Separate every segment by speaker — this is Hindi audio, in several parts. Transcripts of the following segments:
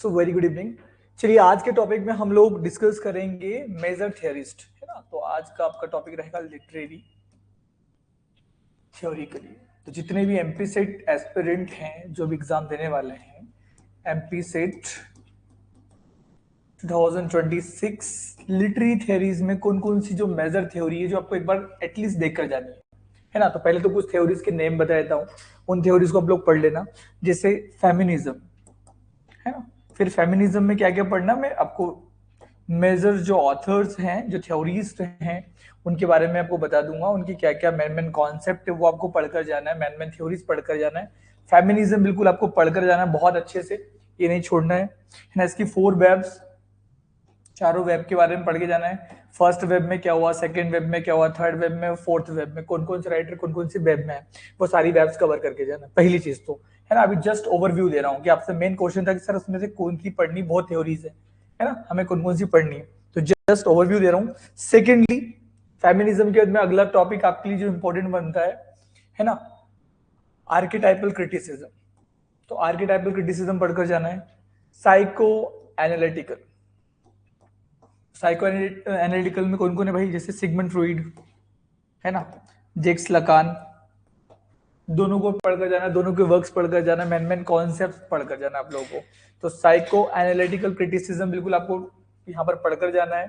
Speaker 1: So very good evening. चलिए आज के टॉपिक में हम लोग डिस्कस करेंगे मेजर थियरिस्ट, है ना। तो आज का आपका टॉपिक रहेगा लिटरेरी थ्योरी के लिए। तो जितने भी एमपी सेट एस्पिरेंट हैं जो भी एग्जाम देने वाले हैं, एमपी सेट 2026 लिटरेरी थ्योरीज में कौन कौन सी जो मेजर थ्योरी है जो आपको एक बार एटलीस्ट देख कर जानी है ना। तो पहले तो कुछ थ्योरीज के नेम बता देता हूँ, उन थ्योरीज को आप लोग पढ़ लेना। जैसे फेमिनिज्म, है ना। फिर फेमिनिज्म में क्या क्या पढ़ना, मैं आपको मेजर जो ऑथर्स हैं, जो थ्योरीस्ट हैं, उनके बारे में आपको बता दूंगा। उनकी क्या क्या मेन मेन कॉन्सेप्ट है वो आपको पढ़कर जाना है, मेन मेन थ्योरीज पढ़कर जाना है। फेमिनिज्म बिल्कुल आपको पढ़कर जाना है बहुत अच्छे से, ये नहीं छोड़ना है ना। इसकी 4 वेब्स, चारों वेब के बारे में पढ़ के जाना है। फर्स्ट वेब में क्या हुआ, सेकंड वेब में क्या हुआ, थर्ड वेब में, फोर्थ वेब में कौन कौन से राइटर कौन कौन सी वेब में है, वो सारी वेब्स कवर करके जाना। पहली चीज तो है ना, अभी जस्ट ओवरव्यू दे रहा हूँ कि आपसे मेन क्वेश्चन था कि सर उसमें से कौन सी पढ़नी, बहुत थ्योरीज है ना, हमें कौन कौन सी पढ़नी है, तो जस्ट ओवरव्यू दे रहा हूँ। सेकेंडली, फेमिनिज्म के बाद में अगला टॉपिक आपके लिए जो इंपॉर्टेंट बनता है ना, आर्किटाइपल क्रिटिसिज्म। तो आर्किटाइपल क्रिटिसिज्म पढ़कर जाना है। साइको एनालिटिकल, साइको एनालिटिकल में कौन कौन है भाई, जैसे सिगमंड फ्रॉइड, है ना, जेक्स लकान, दोनों को पढ़कर जाना, दोनों के वर्क्स पढ़कर जाना, मेन मेन कॉन्सेप्ट पढ़कर जाना आप लोगों को। तो साइको एनालिटिकल क्रिटिसिज्म बिल्कुल आपको यहाँ पर पढ़कर जाना है,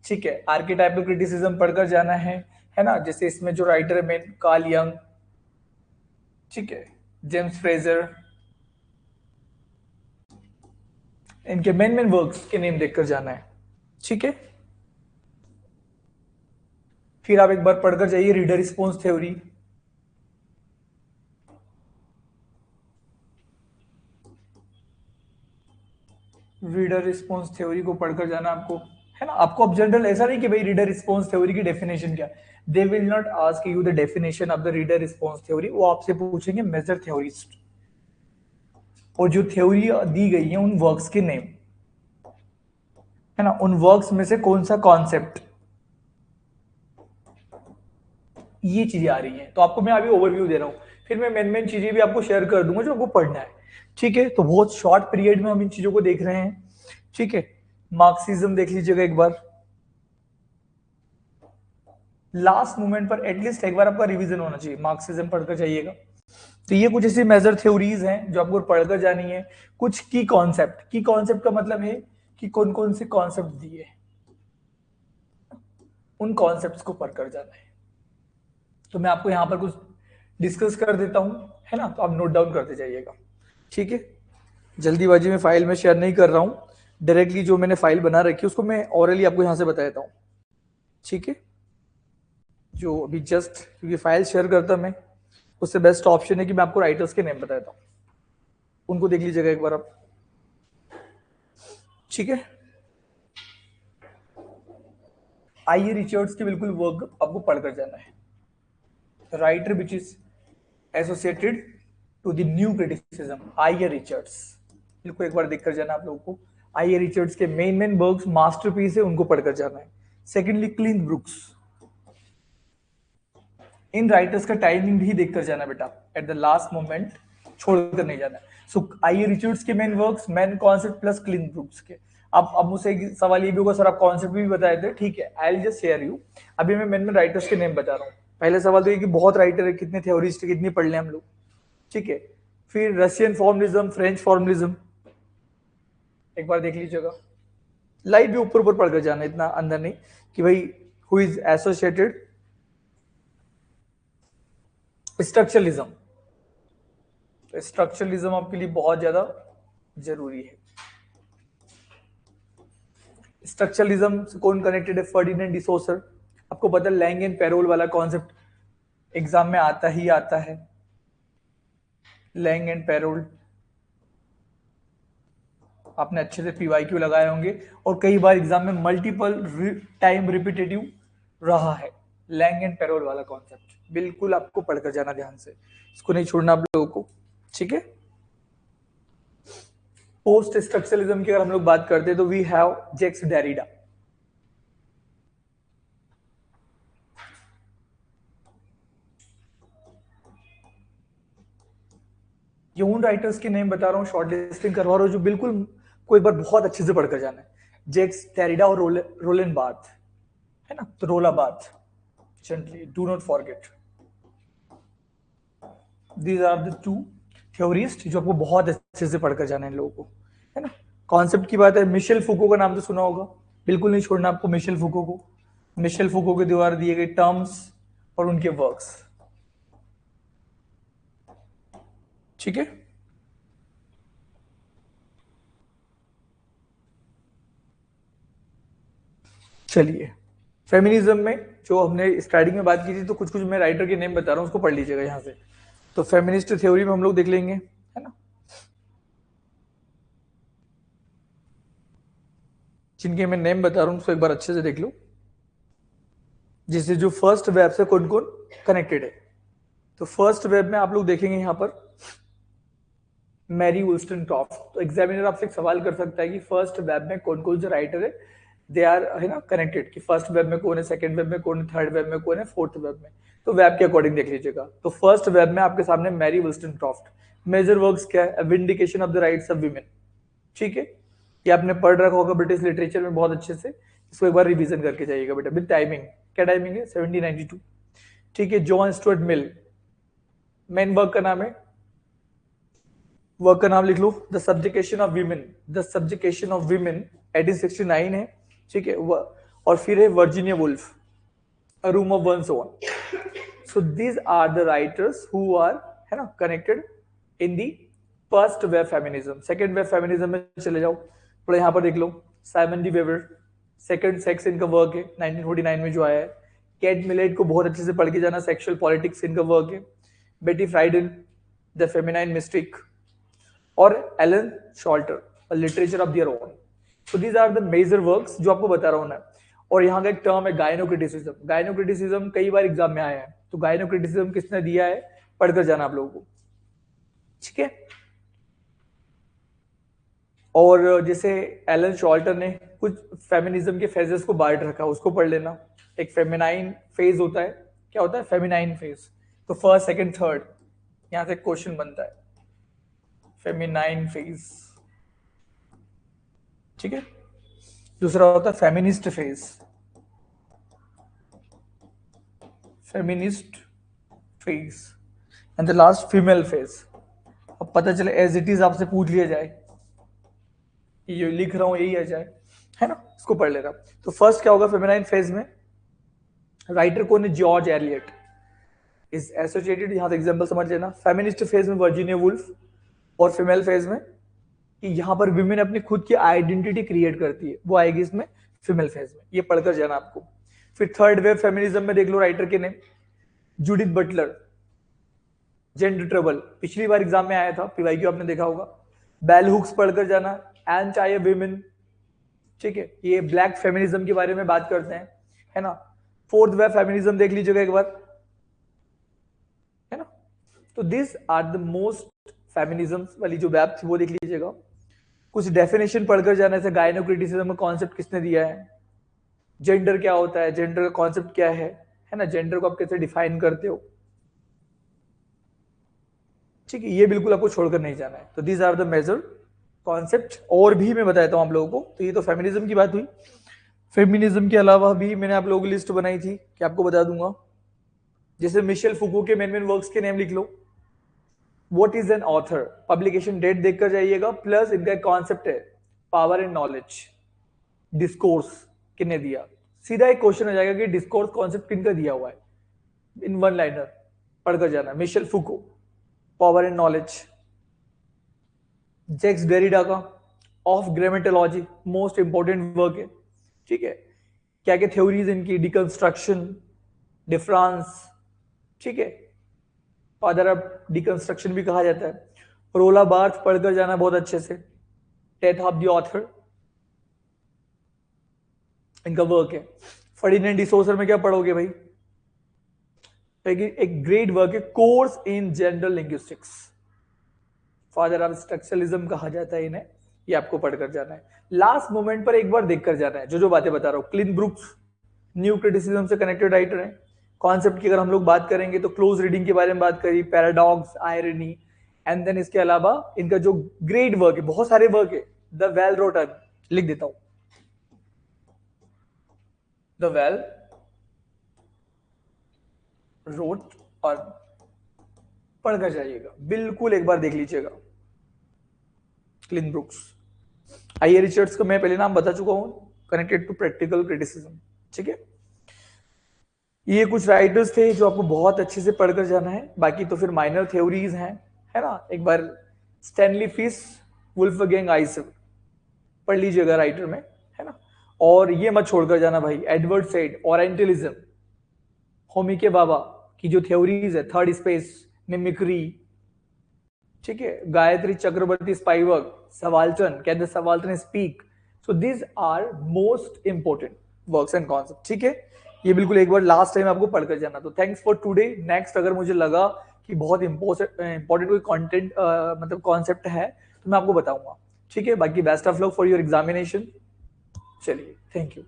Speaker 1: ठीक है। आर्किटाइपल क्रिटिसिज्म पढ़कर जाना है ना। जैसे इसमें जो राइटर है मेन, कार्ल यंग, ठीक है, जेम्स फ्रेजर, इनके मेन मेन वर्क्स के नेम देखकर जाना है, ठीक है। फिर आप एक बार पढ़कर जाइए reader response theory, reader response theory को पढ़कर जाना आपको, है ना। आपको अब जनरल ऐसा नहीं कि भाई रीडर रिस्पॉन्स थ्योरी की डेफिनेशन क्या, they will not ask you the definition of the reader response theory, वो आपसे पूछेंगे मेजर थ्योरिस्ट, और जो थ्योरी दी गई है उन वर्क्स के नेम, है ना, उन वर्क्स में से कौन सा कॉन्सेप्ट, ये चीजें आ रही हैं। तो आपको मैं अभी ओवरव्यू दे रहा हूं, फिर मैं मेन मेन चीजें भी आपको शेयर कर दूंगा जो आपको पढ़ना है, ठीक है। तो बहुत शॉर्ट पीरियड में हम इन चीजों को देख रहे हैं, ठीक है। मार्क्सिज्म देख लीजिएगा एक बार, लास्ट मोमेंट पर एटलीस्ट एक बार आपका रिवीजन होना चाहिए, मार्क्सिज्म पढ़कर जाइएगा। तो ये कुछ ऐसी मेजर थ्योरीज हैं जो आपको पढ़कर जानी है। कुछ की कॉन्सेप्ट, की कॉन्सेप्ट का मतलब है कि कौन कौन से कॉन्सेप्ट दिए, उन कॉन्सेप्ट्स को पढ़कर जाना है। तो मैं आपको यहां पर कुछ डिस्कस कर देता हूं, है ना, तो आप नोट डाउन करते जाइएगा, ठीक है। जल्दीबाजी में फाइल में शेयर नहीं कर रहा हूं, डायरेक्टली जो मैंने फाइल बना रखी है उसको मैं ऑरली आपको यहां से बता देता हूं, ठीक है। जो अभी जस्ट, क्योंकि फाइल शेयर करता मैं, उससे बेस्ट ऑप्शन है कि मैं आपको राइटर्स के नेम बताता हूं, उनको देख लीजिएगा एक बार आप, ठीक है। आइए रिचर्ड्स की बिल्कुल वर्क आपको पढ़कर जाना है। Writer which is associated to the new criticism, I A Richards, बिल्कुल एक बार देखकर जाना आप लोगों को। आइए रिचर्ड्स के मेन मेन वर्क्स, मास्टरपीस है, उनको पढ़कर जाना है। सेकेंडली, क्लीन ब्रुक्स, इन राइटर्स का टाइमिंग भी देखकर जाना बेटा, एट द लास्ट मोमेंट छोड़कर नहीं जाना। सो आइए रिचर्ड्स के main works, main concept plus clean brooks के। अब मुझसे एक सवाल ये भी होगा, सर आप कॉन्सेप्ट भी बताए थे, ठीक है, I will just share you. अभी मैं मेन मेन राइटर्स के नेम बता रहा हूँ। पहले सवाल तो ये कि बहुत राइटर है, कितने थ्योरिस्ट, कितनी पढ़ लें हम लोग, ठीक है। फिर रशियन फॉर्मलिज्म, फ्रेंच फॉर्मलिज्म, एक बार देख लीजिएगा। लाइव भी ऊपर ऊपर पढ़कर जाना, इतना अंदर नहीं कि भाई who is associated. Structuralism, structuralism आपके लिए बहुत ज्यादा जरूरी है। स्ट्रक्चरलिज्म से कौन कनेक्टेड है, फर्डिनेंड डिसोसर। आपको पता है लैंग एंड पैरोल वाला कॉन्सेप्ट एग्जाम में आता ही आता है, लैंग एंड पैरोल आपने अच्छे से पीवाईक्यू लगाए होंगे, और कई बार एग्जाम में मल्टीपल टाइम रिपीटेटिव रहा है। लैंग एंड पैरोल वाला कॉन्सेप्ट बिल्कुल आपको पढ़कर जाना ध्यान से, इसको नहीं छोड़ना आप लोगों को, ठीक है। पोस्ट स्ट्रक्चरलिज्म की अगर हम लोग बात करते हैं तो वी हैव जेक्स डेरिडा, ये उन राइटर्स के नेम बता रहा हूँ, शॉर्ट लिस्टिंग करवा रहा हूँ जो बिल्कुल को एक बार बहुत अच्छे से पढ़कर जाना है। जेक्स डेरिडा और रोलेन बार्थ, है ना, तो रोला birth, gently, do not forget. These are the two theorists जो आपको बहुत अच्छे से पढ़कर जाना है इन लोगों को, है ना। कॉन्सेप्ट की बात है, मिशेल फूको का नाम तो सुना होगा, बिल्कुल नहीं छोड़ना आपको मिशेल फूको को। मिशेल फूको के द्वारा दिए गए टर्म्स और उनके वर्क्स, ठीक है। चलिए, फेमिनिज्म में जो हमने स्टार्टिंग में बात की थी, तो कुछ कुछ मैं राइटर के नेम बता रहा हूँ, उसको पढ़ लीजिएगा यहाँ से। तो फेमिनिस्ट थ्योरी में हम लोग देख लेंगे, है ना, जिनके मैं नेम बता रहा हूँ उसको एक बार अच्छे से देख लो, जिससे जो फर्स्ट वेब से कौन कौन कनेक्टेड है। तो फर्स्ट वेब में आप लोग देखेंगे यहाँ पर मैरी वुllstonecraft। तो एग्जामिनर आपसे एक सवाल कर सकता है कि फर्स्ट वेब में कौन कौन से राइटर है, दे आर, है ना, कनेक्टेड, कि फर्स्ट वेब में कौन है, सेकंड वेब में कौन है, थर्ड वेब में कौन है, फोर्थ वेब में। तो वेब के अकॉर्डिंग देख लीजिएगा। तो फर्स्ट वेब में आपके सामने मैरी वुllstonecraft। मेजर वर्क्स क्या है, vindication of the rights of women, ठीक है, ये आपने पढ़ रखा होगा ब्रिटिश लिटरेचर में बहुत अच्छे से, इसको एक बार रिवीजन करके जाइएगा बेटा, विद टाइमिंग। क्या टाइमिंग है, 1792, ठीक है। John Stuart Mill, main work का नाम है, वर्क का नाम लिख लो, the subjection of women, the subjection of women, 1869 है, ठीक है। और फिर है Virginia Woolf, a room of one's own. So these are the writers who are, है ना, connected in the first wave feminism. Second wave feminism में चले जाओ, थोड़ा यहाँ पर देख लो, Simone de Beauvoir, second sex इनका वर्क है, 1949 में जो आया है। कैट मिलेट को बहुत अच्छे से पढ़ के जाना, सेक्सुअल पॉलिटिक्स इनका वर्क है। Betty Friedan, the feminine mystique, और Elaine Showalter, a literature of their own. So these are the major works जो आपको बता रहा हूं ना। और यहाँ का एक टर्म है गायनोक्रिटिसिज्म। गायनोक्रिटिसिज्म कई बार एग्जाम में आया है, तो गायनोक्रिटिसिज्म किसने दिया है, पढ़कर जाना आप लोगों को, ठीक है। और जैसे एलन शॉल्टर ने कुछ फेमिनिज्म के फेजेस को बांट रखा, उसको पढ़ लेना। एक फेमिनाइन फेज होता है, क्या होता है, फेमिनाइन फेज। तो फर्स्ट, सेकंड, थर्ड, यहां से क्वेश्चन बनता है, फेमिनाइन फेज, ठीक है। दूसरा होता है feminist phase, feminist phase, and the last female phase. अब पता चले एज इट इज आपसे पूछ लिया जाए, ये लिख रहा हूं यही आ जाए, है ना, इसको पढ़ लेना। तो फर्स्ट क्या होगा फेमिनाइन फेज में, राइटर कौन है, जॉर्ज एलियट इज एसोसिएटेड, यहां से एग्जांपल समझ लेना। फेमिनिस्ट फेज में वर्जीनिया वुल्फ, और फीमेल फेज में कि यहां पर विमेन अपनी खुद की आइडेंटिटी क्रिएट करती है, वो आएगी इसमें फीमेल फेज में, ये पढ़कर जाना आपको। फिर थर्ड वेव फेमिनिज्म में देख लो राइटर के name, Judith Butler, gender trouble, पिछली बार एग्जाम में आया था, पीवाईक्यू आपने देखा होगा। बेल हुक्स पढ़कर जाना, एंटी विमेन, ठीक है, ये ब्लैक फेमिनिज्म के बारे में बात करते हैं, है ना। फोर्थ वेव फेमिनिज्म देख लीजिएगा एक बार, है ना। तो this are the most feminism वाली जो वेब थी वो देख लीजिएगा। कुछ डेफिनेशन पढ़कर जाने से, गायनोक्रिटिसिज्म का कॉन्सेप्ट किसने दिया है, जेंडर क्या होता है, जेंडर का कॉन्सेप्ट क्या है ना, जेंडर को आप कैसे डिफाइन करते हो, ठीक है, ये बिल्कुल आपको छोड़कर नहीं जाना है। तो these are the major concept, और भी मैं बताता हूं आप लोगों को। तो ये तो फेमिनिज्म की बात हुई। फेमिनिज्म के अलावा भी मैंने आप लोगों की लिस्ट बनाई थी कि आपको बता दूंगा, जैसे मिशेल फुको के मेन वर्क्स के नेम लिख लो। What is an author, publication date देखकर जाइएगा, प्लस इनका कॉन्सेप्ट है पावर एंड नॉलेज। डिस्कोर्स किसने दिया, सीधा एक क्वेश्चन हो जाएगा कि डिस्कोर्स कॉन्सेप्ट किनका दिया हुआ है, इन वन लाइनर पढ़कर जाना। Michel Foucault, power and knowledge. Jacques Derrida का of grammatology, most important work है, ठीक है। क्या क्या थ्योरीज इनकी, डिकंस्ट्रक्शन, डिफरेंस, ठीक है, फादर ऑफ डिकंस्ट्रक्शन भी कहा जाता है। रोला बार्थ पढ़कर जाना बहुत अच्छे से, डेथ ऑफ द ऑथर इनका वर्क है। फर्डिनेंड डिसोजर में क्या पढ़ोगे भाई, एक ग्रेट वर्क है, course in general linguistics, father of structuralism कहा जाता है इन्हें, ये आपको पढ़कर जाना है। लास्ट मोमेंट पर एक बार देखकर जाना है, जो बातें बता रहा हूं। क्लिन ब्रुक्स न्यू क्रिटिसिज्म से कनेक्टेड राइटर है। कॉन्सेप्ट की अगर हम लोग बात करेंगे तो क्लोज रीडिंग के बारे में बात करी, पैराडॉक्स, आयरनी, एंड देन इसके अलावा इनका जो ग्रेट वर्क है, बहुत सारे वर्क है, द वेल रोटन, लिख देता हूं, द वेल रोट, और पढ़कर जाइएगा, बिल्कुल एक बार देख लीजिएगा। क्लिन ब्रुक्स, आइए रिचर्ड्स का मैं पहले नाम बता चुका हूं, कनेक्टेड टू प्रैक्टिकल क्रिटिसिज्म, ठीक है। ये कुछ राइटर्स थे जो आपको बहुत अच्छे से पढ़कर जाना है, बाकी तो फिर माइनर थ्योरीज हैं, है ना। एक बार स्टैनली फिश, वुल्फगैंग आइसेक पढ़ लीजिएगा राइटर में, है ना। और ये मत छोड़कर जाना भाई, एडवर्ड सेड, ओरिएंटलिज्म, होमी के बाबा की जो थ्योरीज है, थर्ड स्पेस, मिमिक्री, ठीक है, Gayatri Chakravorty Spivak, subaltern, can the subaltern speak, so this are most important works and concept, ठीक है। ये बिल्कुल एक बार लास्ट टाइम आपको पढ़कर जाना। तो थैंक्स फॉर टुडे। नेक्स्ट अगर मुझे लगा कि बहुत इंपॉर्टेंट कोई कंटेंट मतलब कॉन्सेप्ट है तो मैं आपको बताऊंगा, ठीक है। बाकी best of luck for your examination. चलिए, थैंक यू।